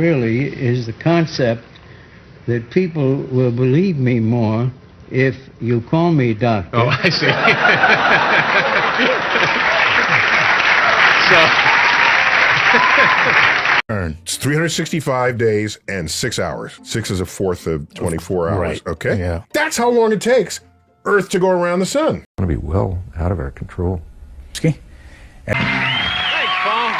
really is the concept that people will believe me more if you call me doctor. Oh, I see. It's 365 days and 6 hours. 6 is a fourth of 24 hours. Right. Okay? Yeah. That's how long it takes Earth to go around the sun. It's going to be well out of our control. Thanks, Paul.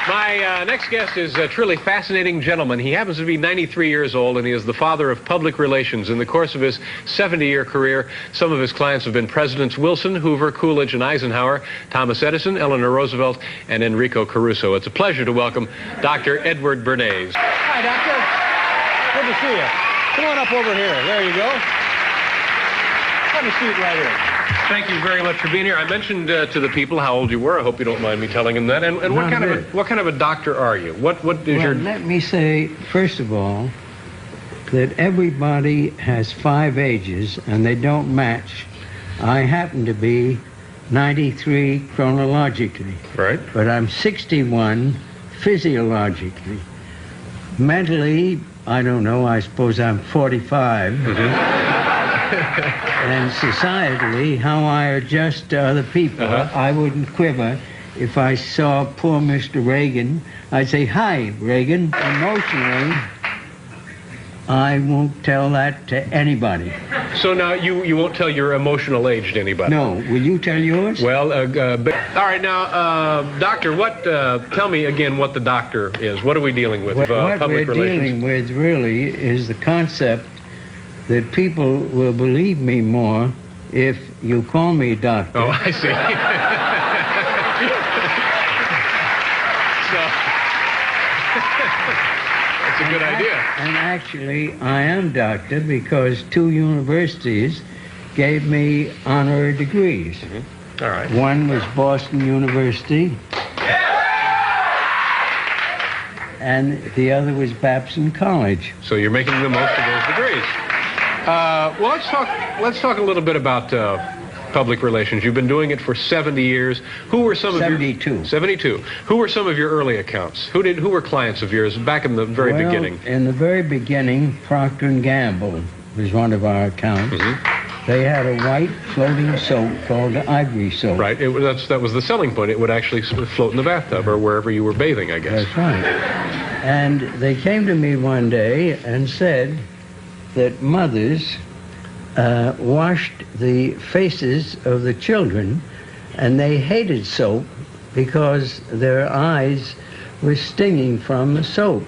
My next guest is a truly fascinating gentleman. He happens to be 93 years old, and he is the father of public relations. In the course of his 70-year career, some of his clients have been Presidents Wilson, Hoover, Coolidge, and Eisenhower, Thomas Edison, Eleanor Roosevelt, and Enrico Caruso. It's a pleasure to welcome Dr. Edward Bernays. Hi, Doctor. Good to see you. Come on up over here. There you go. Have a seat right here. Thank you very much for being here. I mentioned to the people how old you were. I hope you don't mind me telling them that. And what kind of a doctor are you? What is your... Let me say, first of all, that everybody has 5 ages, and they don't match. I happen to be 93 chronologically. Right. But I'm 61 physiologically. Mentally, I don't know, I suppose I'm 45. And societally, how I adjust to other people. I wouldn't quiver if I saw poor Mr. Reagan. I'd say, "Hi, Reagan." Emotionally, I won't tell that to anybody. So now you won't tell your emotional age to anybody? No. Will you tell yours? Well, all right, now, Doctor, tell me again what the doctor is. What are we dealing with? What public we're relations? dealing with, really, is the concept that people will believe me more if you call me doctor. Oh, I see. That's a good idea. And actually, I am doctor because 2 universities gave me honorary degrees. All right. One was Boston University, and the other was Babson College. So you're making the most of those degrees. Well, let's talk a little bit about public relations. You've been doing it for 70 years. Who were some of 72. 72. Who were some of your early accounts? Who were clients of yours back in the very beginning? In the very beginning, Procter & Gamble was one of our accounts. They had a white floating soap called Ivory soap. Right. That was the selling point. It would actually float in the bathtub or wherever you were bathing, I guess. That's right. And they came to me one day and said that mothers washed the faces of the children, and they hated soap because their eyes were stinging from the soap.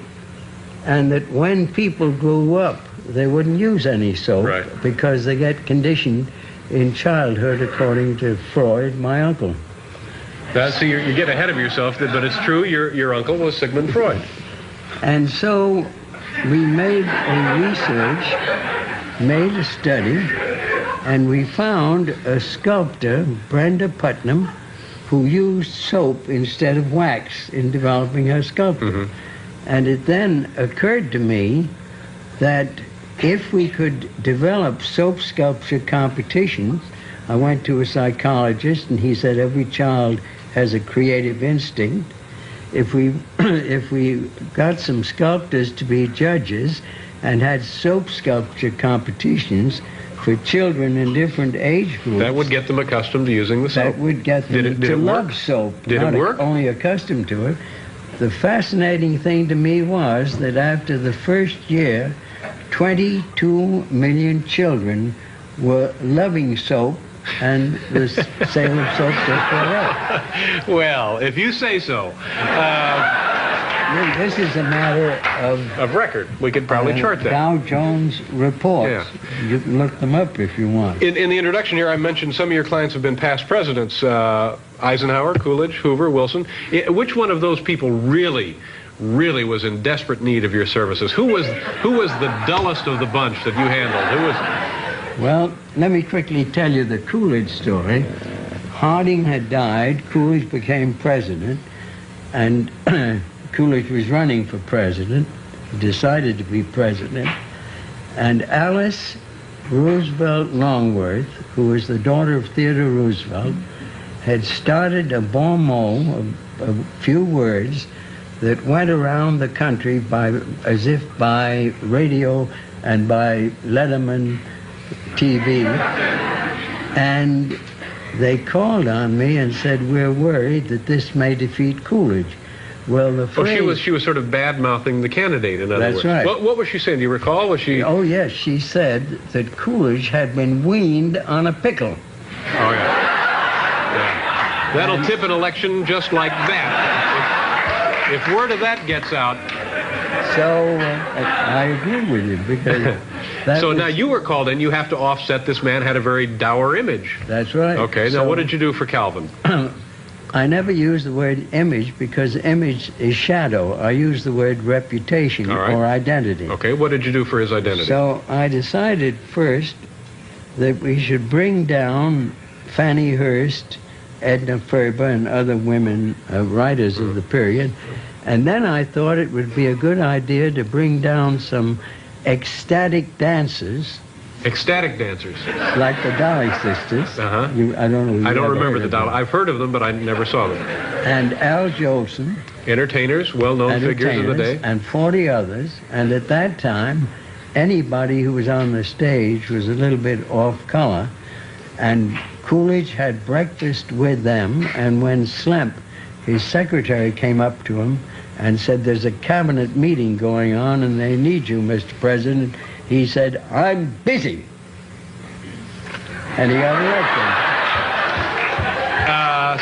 And that when people grew up, they wouldn't use any soap because they get conditioned in childhood, according to Freud, my uncle. So you get ahead of yourself, but it's true, your uncle was Sigmund Freud. And so we made a research, made a study, and we found a sculptor, Brenda Putnam, who used soap instead of wax in developing her sculpture. And it then occurred to me that if we could develop soap sculpture competitions, I went to a psychologist and he said every child has a creative instinct. If we got some sculptors to be judges and had soap sculpture competitions for children in different age groups, that would get them accustomed to using the soap. That would get them to love soap. Did it work? Not only accustomed to it. The fascinating thing to me was that after the first year, 22 million children were loving soap, and the sale of soap just went up. Well, if you say so. This is a matter of record. We could probably chart that. Dow Jones reports. Yeah. You can look them up if you want. In the introduction here, I mentioned some of your clients have been past presidents. Eisenhower, Coolidge, Hoover, Wilson. Which one of those people really was in desperate need of your services? Who was the dullest of the bunch that you handled? Well, let me quickly tell you the Coolidge story. Harding had died, Coolidge became president, and Coolidge was running for president. He decided to be president. And Alice Roosevelt Longworth, who was the daughter of Theodore Roosevelt, had started a bon mot, a few words, that went around the country as if by radio and by Letterman TV, and they called on me and said, we're worried that this may defeat Coolidge. Well, the phrase... she was sort of bad-mouthing the candidate, in other words. That's right. What was she saying? Do you recall? Was she... Oh, yes. She said that Coolidge had been weaned on a pickle. Oh, yeah. That'll tip an election just like that. If word of that gets out... So, I agree with you, because... So now you were called in. You have to offset this man had a very dour image. That's right. Okay, now what did you do for Calvin? I never use the word image because image is shadow. I use the word reputation or identity. Okay, what did you do for his identity? So I decided first that we should bring down Fannie Hurst, Edna Ferber, and other women writers of the period. And then I thought it would be a good idea to bring down some ecstatic dancers. Ecstatic dancers? Like the Dolly Sisters. Uh-huh. I don't know. I don't remember the Dolly. I've heard of them, but I never saw them. And Al Jolson. Entertainers, well-known figures of the day. And 40 others. And at that time, anybody who was on the stage was a little bit off color. And Coolidge had breakfast with them, and when Slemp, his secretary, came up to him and said, there's a cabinet meeting going on and they need you, Mr. President, he said, I'm busy. And he got elected.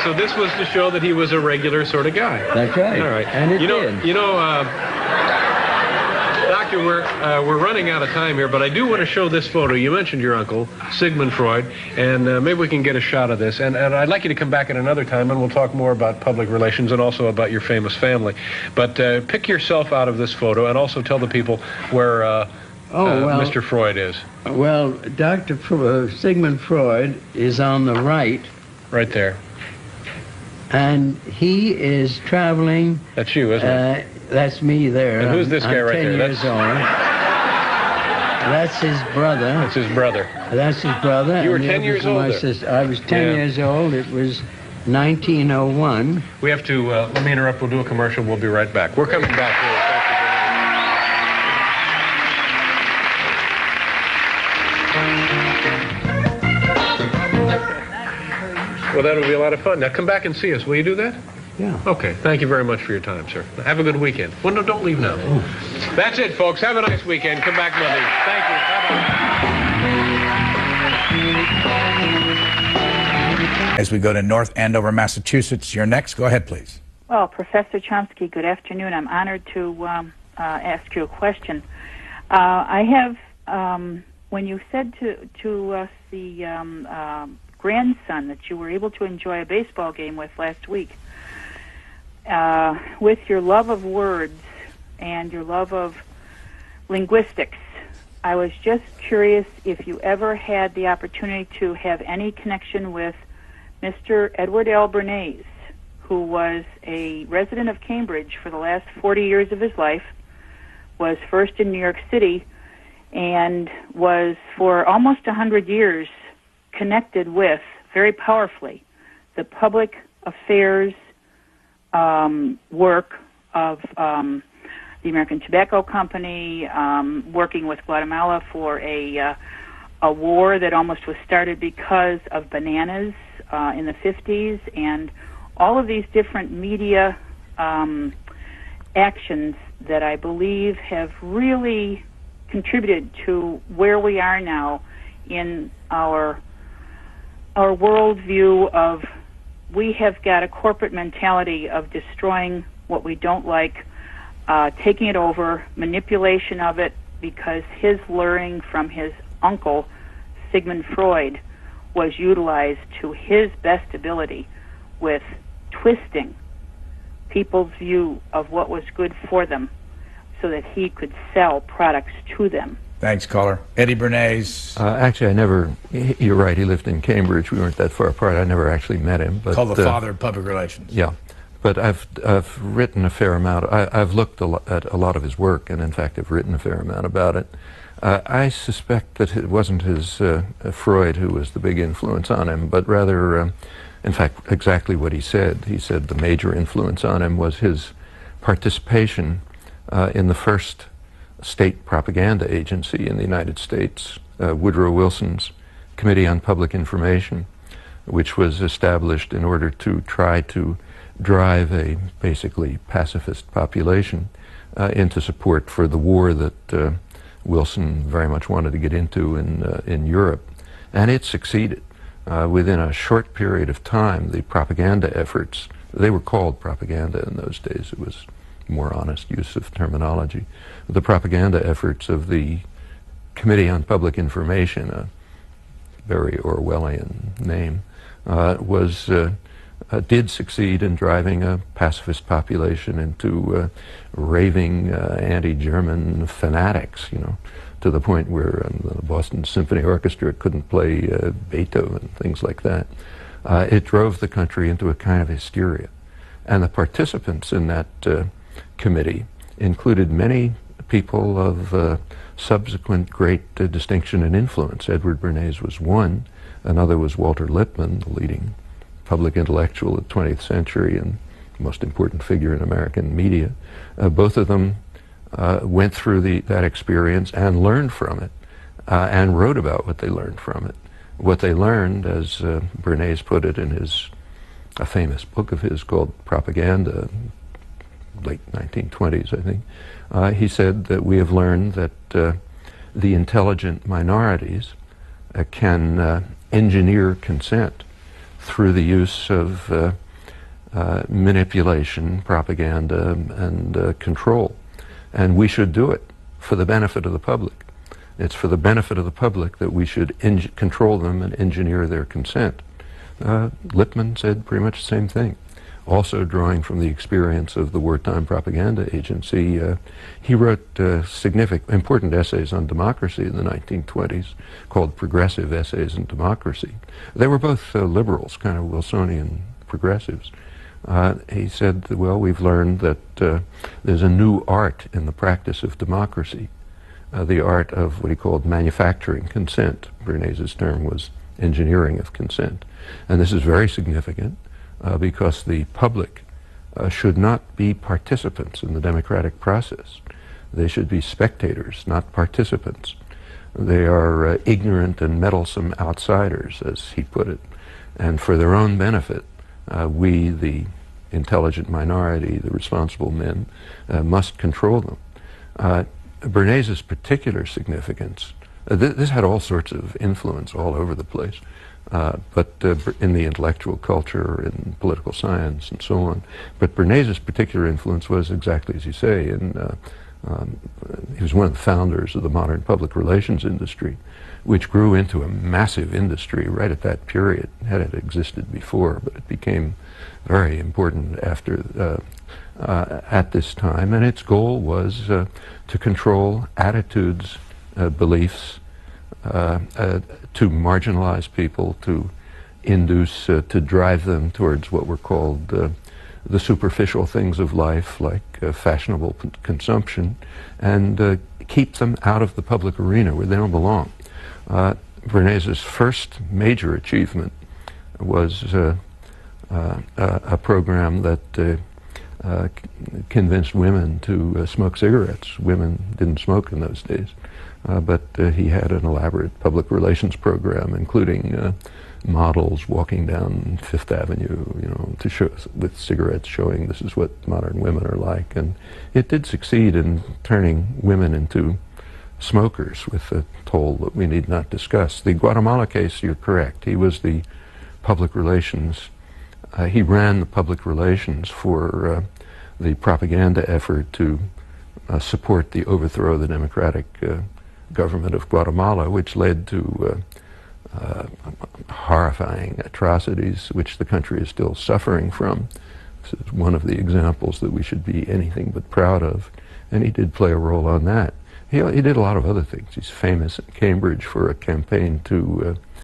So this was to show that he was a regular sort of guy. That's right. All right. And it did. Doctor, we're running out of time here, but I do want to show this photo. You mentioned your uncle, Sigmund Freud, and maybe we can get a shot of this. And I'd like you to come back at another time, and we'll talk more about public relations and also about your famous family. But pick yourself out of this photo and also tell the people where Mr. Freud is. Well, Sigmund Freud is on the right. Right there. And he is traveling... That's you, isn't it? That's me there. And who's this guy right there? I'm 10 years old. That's his brother. That's his brother. That's his brother. You were 10 years old I was 10 years old. It was 1901. We have to, let me interrupt. We'll do a commercial. We'll be right back. We're coming back here. Well, that'll be a lot of fun. Now, come back and see us. Will you do that? Yeah. Okay. Thank you very much for your time, sir. Have a good weekend. Well, no, don't leave now. That's it, folks. Have a nice weekend. Come back Monday. Thank you. Bye-bye. As we go to North Andover, Massachusetts, you're next. Go ahead, please. Well, Professor Chomsky, good afternoon. I'm honored to ask you a question. I have, when you said to us the grandson that you were able to enjoy a baseball game with last week, with your love of words and your love of linguistics, I was just curious if you ever had the opportunity to have any connection with Mr. Edward L. Bernays, who was a resident of Cambridge for the last 40 years of his life, was first in New York City, and was for almost 100 years connected with, very powerfully, the public affairs work of the American Tobacco Company, working with Guatemala for a war that almost was started because of bananas in the 50s, and all of these different media actions that I believe have really contributed to where we are now in our worldview of, we have got a corporate mentality of destroying what we don't like, taking it over, manipulation of it, because his learning from his uncle, Sigmund Freud, was utilized to his best ability with twisting people's view of what was good for them so that he could sell products to them. Thanks, caller. Eddie Bernays. Actually, you're right, he lived in Cambridge. We weren't that far apart. I never actually met him. But, called the father of public relations. Yeah. But I've written a fair amount. I've looked at a lot of his work, and in fact, I've written a fair amount about it. I suspect that it wasn't his Freud who was the big influence on him, but rather, in fact, exactly what he said. He said the major influence on him was his participation in the first state propaganda agency in the United States, Woodrow Wilson's Committee on Public Information, which was established in order to try to drive a basically pacifist population into support for the war that Wilson very much wanted to get into in Europe. And it succeeded. Within a short period of time, the propaganda efforts, they were called propaganda in those days, it was more honest use of terminology. The propaganda efforts of the Committee on Public Information, a very Orwellian name, did succeed in driving a pacifist population into raving anti-German fanatics, to the point where the Boston Symphony Orchestra couldn't play Beethoven, things like that. It drove the country into a kind of hysteria. And the participants in that committee included many people of subsequent great distinction and influence. Edward Bernays was one. Another was Walter Lippmann, the leading public intellectual of the 20th century and most important figure in American media. Both of them went through that experience and learned from it and wrote about what they learned from it. What they learned, as Bernays put it in a famous book of his called Propaganda, late 1920s, I think, he said that we have learned that the intelligent minorities can engineer consent through the use of manipulation, propaganda, and control. And we should do it for the benefit of the public. It's for the benefit of the public that we should control them and engineer their consent. Lippmann said pretty much the same thing. Also drawing from the experience of the wartime propaganda agency, he wrote important essays on democracy in the 1920s called Progressive Essays on Democracy. They were both liberals, kind of Wilsonian progressives. He said, well, we've learned that there's a new art in the practice of democracy, the art of what he called manufacturing consent. Bernays' term was engineering of consent. And this is very significant because the public should not be participants in the democratic process. They should be spectators, not participants. They are ignorant and meddlesome outsiders, as he put it. And for their own benefit, we, the intelligent minority, the responsible men, must control them. Bernays' particular significance, this had all sorts of influence all over the place, but in the intellectual culture, in political science, and so on. But Bernays' particular influence was exactly as you say, he was one of the founders of the modern public relations industry, which grew into a massive industry right at that period. Had it existed before, but it became very important after at this time. And its goal was to control attitudes, beliefs, to marginalize people, to induce, to drive them towards what were called the superficial things of life, like fashionable consumption, and keep them out of the public arena where they don't belong. Bernays' first major achievement was a program that convinced women to smoke cigarettes. Women didn't smoke in those days, but he had an elaborate public relations program, including models walking down Fifth Avenue, to show, with cigarettes, showing this is what modern women are like. And it did succeed in turning women into smokers with a toll that we need not discuss. The Guatemala case, you're correct. He was the public relations, he ran the public relations for the propaganda effort to support the overthrow of the democratic government of Guatemala, which led to horrifying atrocities which the country is still suffering from. This is one of the examples that we should be anything but proud of, and he did play a role on that. He did a lot of other things. He's famous in Cambridge for a campaign to